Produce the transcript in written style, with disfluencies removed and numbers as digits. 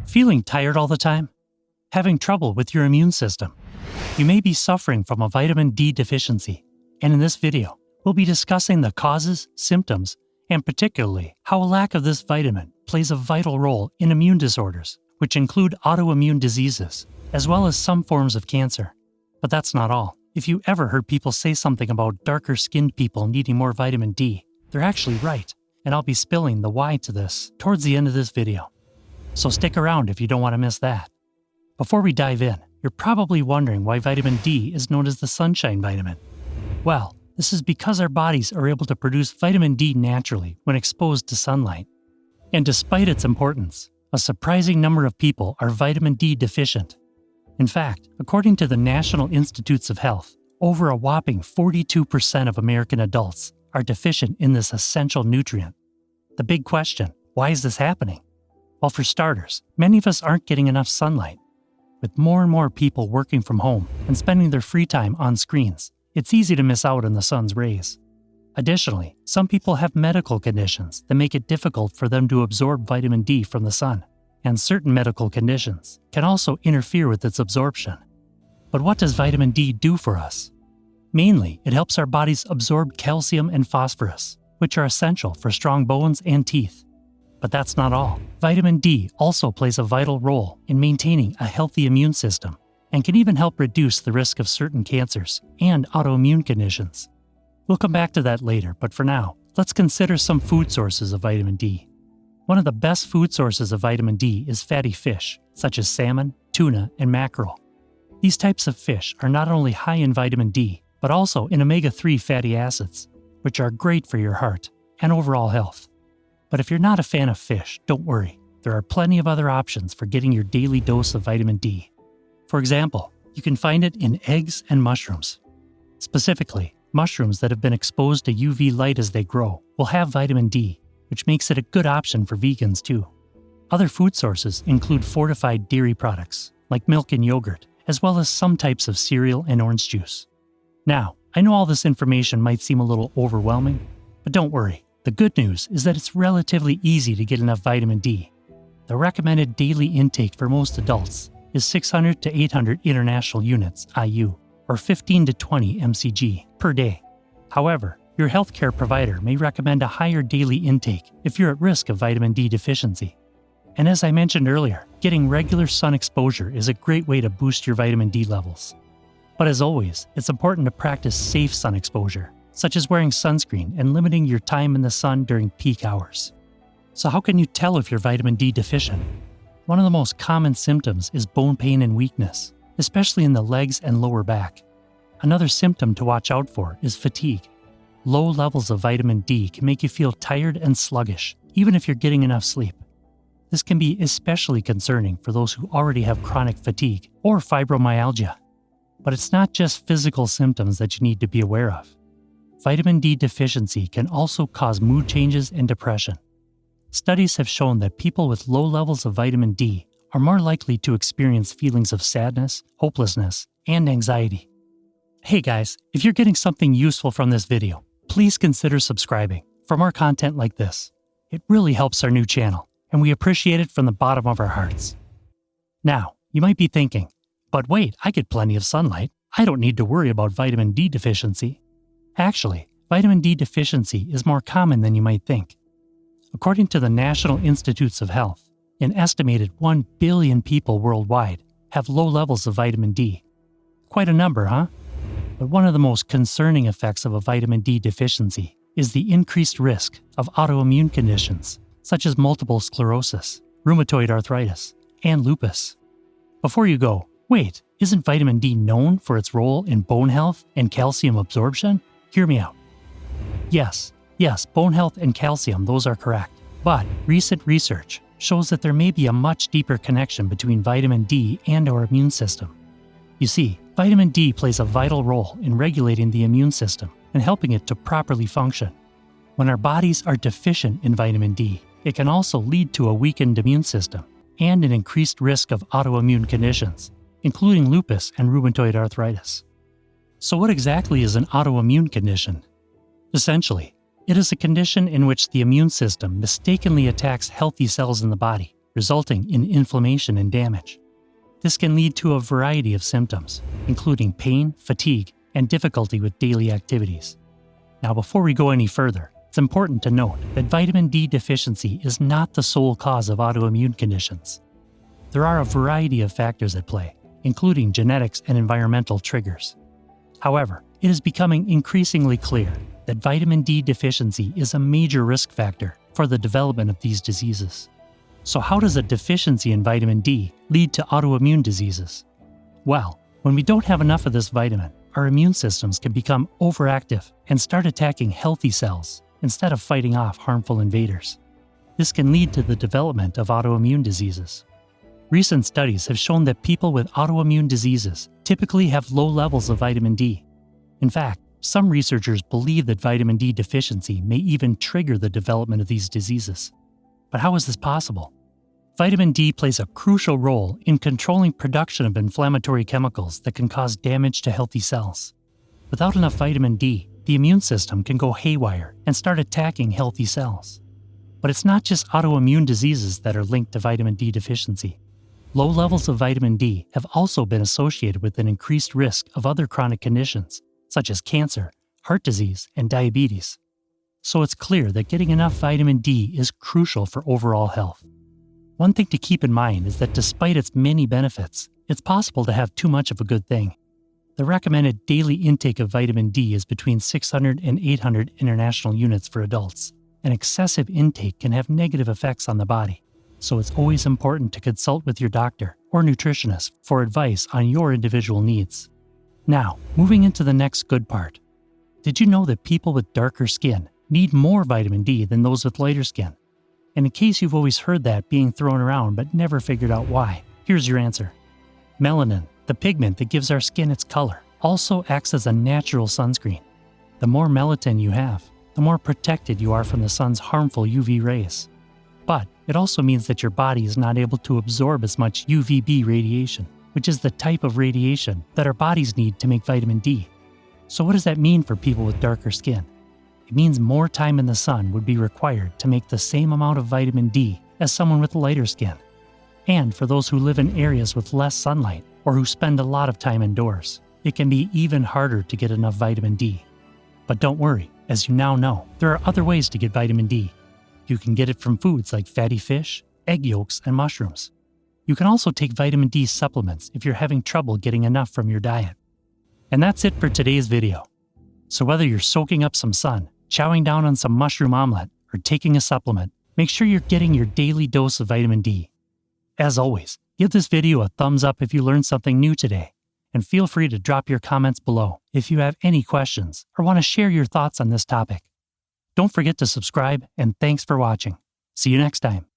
Feeling tired all the time? Having trouble with your immune system? You may be suffering from a vitamin D deficiency, and in this video, we'll be discussing the causes, symptoms, and particularly how a lack of this vitamin plays a vital role in immune disorders, which include autoimmune diseases, as well as some forms of cancer. But that's not all. If you ever heard people say something about darker-skinned people needing more vitamin D, they're actually right, and I'll be spilling the why to this towards the end of this video. So stick around if you don't want to miss that. Before we dive in, you're probably wondering why vitamin D is known as the sunshine vitamin. Well, this is because our bodies are able to produce vitamin D naturally when exposed to sunlight. And despite its importance, a surprising number of people are vitamin D deficient. In fact, according to the National Institutes of Health, over a whopping 42% of American adults are deficient in this essential nutrient. The big question, why is this happening? Well, for starters, many of us aren't getting enough sunlight. With more and more people working from home and spending their free time on screens, it's easy to miss out on the sun's rays. Additionally, some people have medical conditions that make it difficult for them to absorb vitamin D from the sun, and certain medical conditions can also interfere with its absorption. But what does vitamin D do for us? Mainly, it helps our bodies absorb calcium and phosphorus, which are essential for strong bones and teeth. But that's not all. Vitamin D also plays a vital role in maintaining a healthy immune system and can even help reduce the risk of certain cancers and autoimmune conditions. We'll come back to that later, but for now, let's consider some food sources of vitamin D. One of the best food sources of vitamin D is fatty fish, such as salmon, tuna, and mackerel. These types of fish are not only high in vitamin D, but also in omega-3 fatty acids, which are great for your heart and overall health. But if you're not a fan of fish, don't worry. There are plenty of other options for getting your daily dose of vitamin D. For example, you can find it in eggs and mushrooms. Specifically, mushrooms that have been exposed to UV light as they grow will have vitamin D, which makes it a good option for vegans too. Other food sources include fortified dairy products, like milk and yogurt, as well as some types of cereal and orange juice. Now, I know all this information might seem a little overwhelming, but don't worry. The good news is that it's relatively easy to get enough vitamin D. The recommended daily intake for most adults is 600 to 800 international units IU, or 15 to 20 mcg per day. However, your healthcare provider may recommend a higher daily intake if you're at risk of vitamin D deficiency. And as I mentioned earlier, getting regular sun exposure is a great way to boost your vitamin D levels. But as always, it's important to practice safe sun exposure, such as wearing sunscreen and limiting your time in the sun during peak hours. So how can you tell if you're vitamin D deficient? One of the most common symptoms is bone pain and weakness, especially in the legs and lower back. Another symptom to watch out for is fatigue. Low levels of vitamin D can make you feel tired and sluggish, even if you're getting enough sleep. This can be especially concerning for those who already have chronic fatigue or fibromyalgia. But it's not just physical symptoms that you need to be aware of. Vitamin D deficiency can also cause mood changes and depression. Studies have shown that people with low levels of vitamin D are more likely to experience feelings of sadness, hopelessness, and anxiety. Hey guys, if you're getting something useful from this video, please consider subscribing for more content like this. It really helps our new channel, and we appreciate it from the bottom of our hearts. Now, you might be thinking, but wait, I get plenty of sunlight. I don't need to worry about vitamin D deficiency. Actually, vitamin D deficiency is more common than you might think. According to the National Institutes of Health, an estimated 1 billion people worldwide have low levels of vitamin D. Quite a number, huh? But one of the most concerning effects of a vitamin D deficiency is the increased risk of autoimmune conditions, such as multiple sclerosis, rheumatoid arthritis, and lupus. Before you go, wait, isn't vitamin D known for its role in bone health and calcium absorption? Hear me out. Yes, bone health and calcium, those are correct. But recent research shows that there may be a much deeper connection between vitamin D and our immune system. You see, vitamin D plays a vital role in regulating the immune system and helping it to properly function. When our bodies are deficient in vitamin D, it can also lead to a weakened immune system and an increased risk of autoimmune conditions, including lupus and rheumatoid arthritis. So what exactly is an autoimmune condition? Essentially, it is a condition in which the immune system mistakenly attacks healthy cells in the body resulting in inflammation and damage. This can lead to a variety of symptoms, including pain, fatigue, and difficulty with daily activities. Now, before we go any further, it's important to note that vitamin D deficiency is not the sole cause of autoimmune conditions. There are a variety of factors at play, including genetics and environmental triggers. However, it is becoming increasingly clear that vitamin D deficiency is a major risk factor for the development of these diseases. So how does a deficiency in vitamin D lead to autoimmune diseases? Well, when we don't have enough of this vitamin, our immune systems can become overactive and start attacking healthy cells instead of fighting off harmful invaders. This can lead to the development of autoimmune diseases. Recent studies have shown that people with autoimmune diseases typically have low levels of vitamin D. In fact, some researchers believe that vitamin D deficiency may even trigger the development of these diseases. But how is this possible? Vitamin D plays a crucial role in controlling production of inflammatory chemicals that can cause damage to healthy cells. Without enough vitamin D, the immune system can go haywire and start attacking healthy cells. But it's not just autoimmune diseases that are linked to vitamin D deficiency. Low levels of vitamin D have also been associated with an increased risk of other chronic conditions, such as cancer, heart disease, and diabetes. So it's clear that getting enough vitamin D is crucial for overall health. One thing to keep in mind is that despite its many benefits, it's possible to have too much of a good thing. The recommended daily intake of vitamin D is between 600 and 800 international units for adults, and excessive intake can have negative effects on the body. So it's always important to consult with your doctor or nutritionist for advice on your individual needs. Now, moving into the next good part. Did you know that people with darker skin need more vitamin D than those with lighter skin? And in case you've always heard that being thrown around but never figured out why, here's your answer. Melanin, the pigment that gives our skin its color, also acts as a natural sunscreen. The more melatonin you have, the more protected you are from the sun's harmful UV rays. But it also means that your body is not able to absorb as much UVB radiation, which is the type of radiation that our bodies need to make vitamin D. So what does that mean for people with darker skin? It means more time in the sun would be required to make the same amount of vitamin D as someone with lighter skin. And for those who live in areas with less sunlight or who spend a lot of time indoors, it can be even harder to get enough vitamin D. But don't worry, as you now know, there are other ways to get vitamin D. You can get it from foods like fatty fish, egg yolks, and mushrooms. You can also take vitamin D supplements if you're having trouble getting enough from your diet. And that's it for today's video. So whether you're soaking up some sun, chowing down on some mushroom omelet, or taking a supplement, make sure you're getting your daily dose of vitamin D. As always, give this video a thumbs up if you learned something new today, and feel free to drop your comments below if you have any questions or want to share your thoughts on this topic. Don't forget to subscribe, and thanks for watching. See you next time.